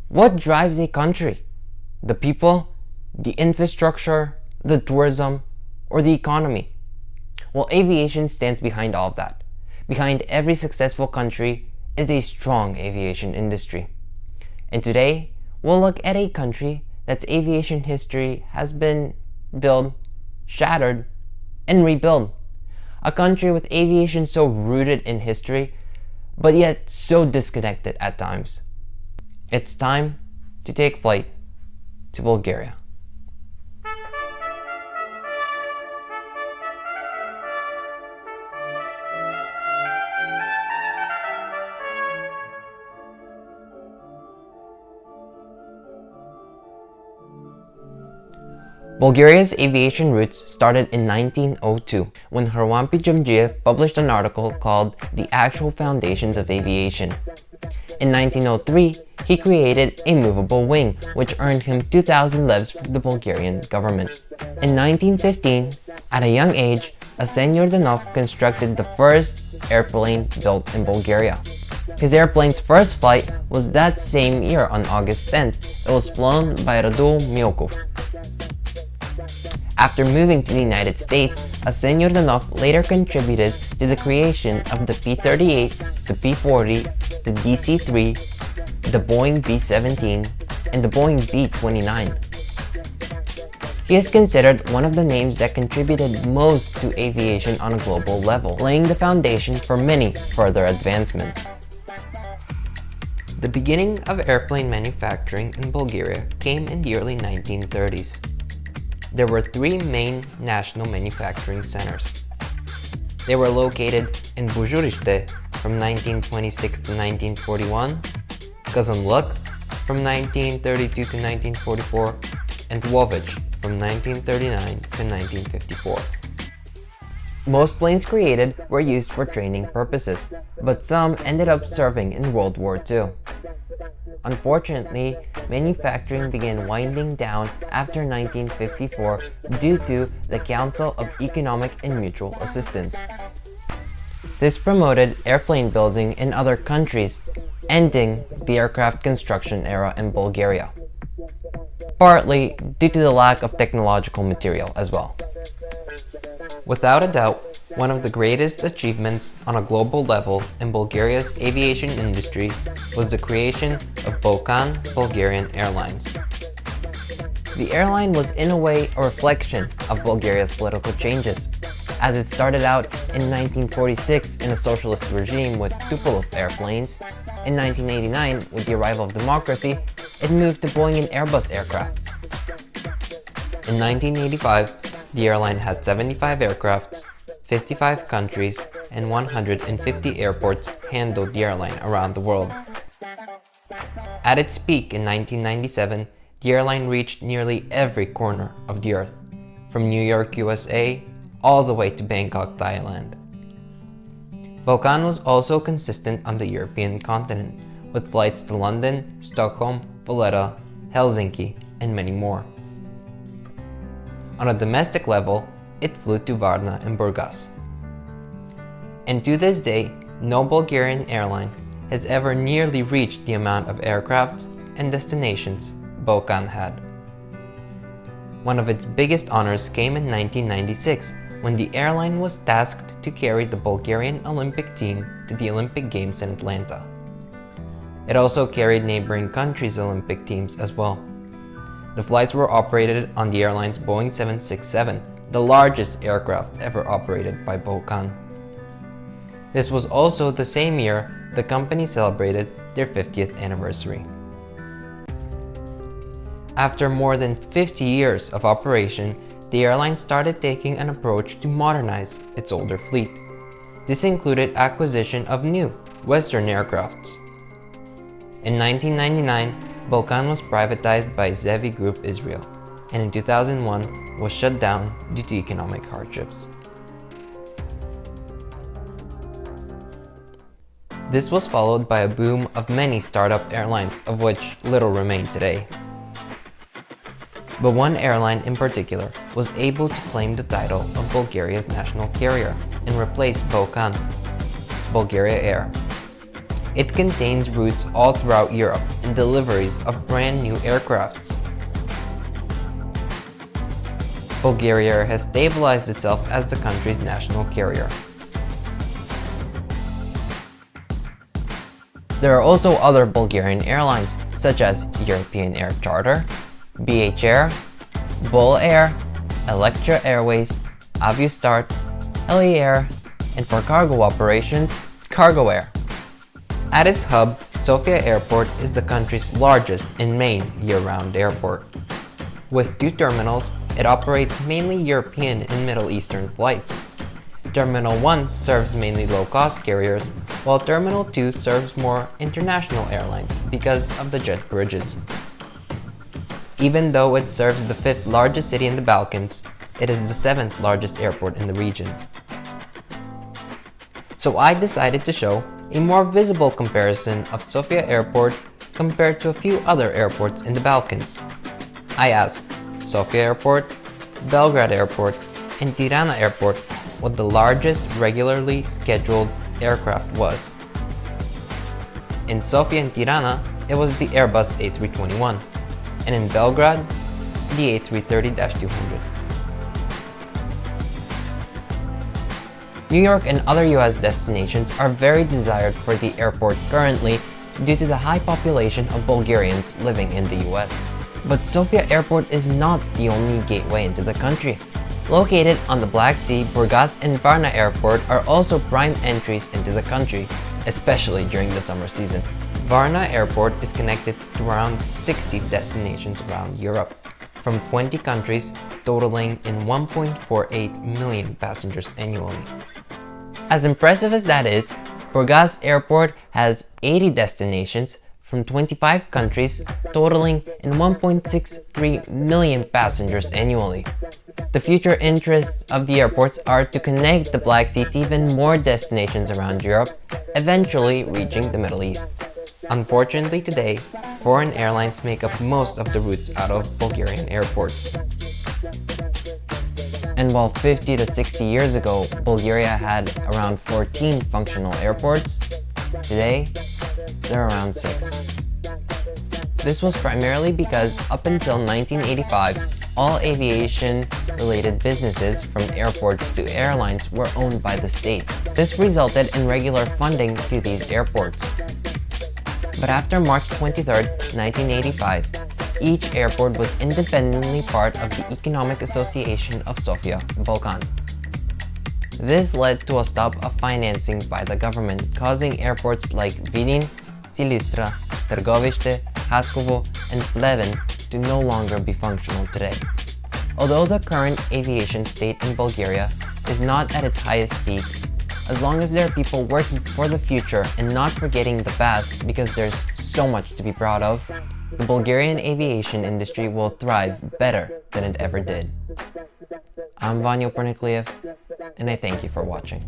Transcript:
What drives a country? The people, the infrastructure, the tourism, or the economy? Well, aviation stands behind all of that. Behind every successful country is a strong aviation industry. And today, we'll look at a country that's aviation history has been built, shattered, and rebuilt. A country with aviation so rooted in history, but yet so disconnected at times. It's time to take flight to Bulgaria. Bulgaria's aviation roots started in 1902 when Hrompi Jamgiev published an article called The Actual Foundations of Aviation. In 1903, he created a movable wing, which earned him 2,000 levs from the Bulgarian government. In 1915, at a young age, Arsen Yordanov constructed the first airplane built in Bulgaria. His airplane's first flight was that same year on August 10th. It was flown by Radul Milkov. After moving to the United States, Arsen Yordanov later contributed to the creation of the P-38, the P-40, the DC-3, the Boeing B-17, and the Boeing B-29. He is considered one of the names that contributed most to aviation on a global level, laying the foundation for many further advancements. The beginning of airplane manufacturing in Bulgaria came in the early 1930s. There were three main national manufacturing centers. They were located in Bujuriste from 1926 to 1941, Kazanluk from 1932 to 1944, and Lovech from 1939 to 1954. Most planes created were used for training purposes, but some ended up serving in World War II. Unfortunately, manufacturing began winding down after 1954 due to the Council of Economic and Mutual Assistance. This promoted airplane building in other countries, ending the aircraft construction era in Bulgaria, partly due to the lack of technological material as well. Without a doubt, one of the greatest achievements on a global level in Bulgaria's aviation industry was the creation of Balkan Bulgarian Airlines. The airline was in a way a reflection of Bulgaria's political changes, as it started out in 1946 in a socialist regime with Tupolev airplanes. In 1989, with the arrival of democracy, it moved to Boeing and Airbus aircrafts. In 1985, the airline had 75 aircrafts, 55 countries, and 150 airports handled the airline around the world. At its peak in 1997, the airline reached nearly every corner of the earth, from New York, USA, all the way to Bangkok, Thailand. Balkan was also consistent on the European continent, with flights to London, Stockholm, Valletta, Helsinki, and many more. On a domestic level, it flew to Varna and Burgas. And to this day, no Bulgarian airline has ever nearly reached the amount of aircraft and destinations Balkan had. One of its biggest honors came in 1996 when the airline was tasked to carry the Bulgarian Olympic team to the Olympic Games in Atlanta. It also carried neighboring countries' Olympic teams as well. The flights were operated on the airline's Boeing 767, the largest aircraft ever operated by Balkan. This was also the same year the company celebrated their 50th anniversary. After more than 50 years of operation, the airline started taking an approach to modernize its older fleet. This included acquisition of new Western aircrafts. In 1999, Balkan was privatized by Zevi Group Israel, and in 2001 was shut down due to economic hardships. This was followed by a boom of many startup airlines, of which little remain today. But one airline in particular was able to claim the title of Bulgaria's national carrier and replace Balkan, Bulgaria Air. It contains routes all throughout Europe and deliveries of brand new aircrafts. Bulgaria has stabilized itself as the country's national carrier. There are also other Bulgarian airlines, such as European Air Charter, BH Air, Bull Air, Electra Airways, Aviastart, Heli Air, and for cargo operations, Cargo Air. At its hub, Sofia Airport is the country's largest and main year-round airport. With 2 terminals, it operates mainly European and Middle Eastern flights. Terminal 1 serves mainly low-cost carriers, while Terminal 2 serves more international airlines because of the jet bridges. Even though it serves the 5th largest city in the Balkans, it is the 7th largest airport in the region. So I decided to show a more visible comparison of Sofia Airport compared to a few other airports in the Balkans. I asked Sofia Airport, Belgrade Airport, and Tirana Airport what the largest regularly scheduled aircraft was. In Sofia and Tirana, it was the Airbus A321, and in Belgrade, the A330-200. New York and other US destinations are very desired for the airport currently due to the high population of Bulgarians living in the US. But Sofia Airport is not the only gateway into the country. Located on the Black Sea, Burgas and Varna Airport are also prime entries into the country, especially during the summer season. Varna Airport is connected to around 60 destinations around Europe, from 20 countries, totaling in 1.48 million passengers annually. As impressive as that is, Burgas Airport has 80 destinations from 25 countries, totaling in 1.63 million passengers annually. The future interests of the airports are to connect the Black Sea to even more destinations around Europe, eventually reaching the Middle East. Unfortunately today, foreign airlines make up most of the routes out of Bulgarian airports. And while 50 to 60 years ago, Bulgaria had around 14 functional airports, today, there are around 6. This was primarily because up until 1985, all aviation-related businesses from airports to airlines were owned by the state. This resulted in regular funding to these airports. But after March 23, 1985, each airport was independently part of the Economic Association of Sofia, Balkan. This led to a stop of financing by the government, causing airports like Vidin, Silistra, Târgoviște, Haskovo, and Pleven to no longer be functional today. Although the current aviation state in Bulgaria is not at its highest peak, as long as there are people working for the future and not forgetting the past because there's so much to be proud of, the Bulgarian aviation industry will thrive better than it ever did. I'm Vanyo Pernikliev, and I thank you for watching.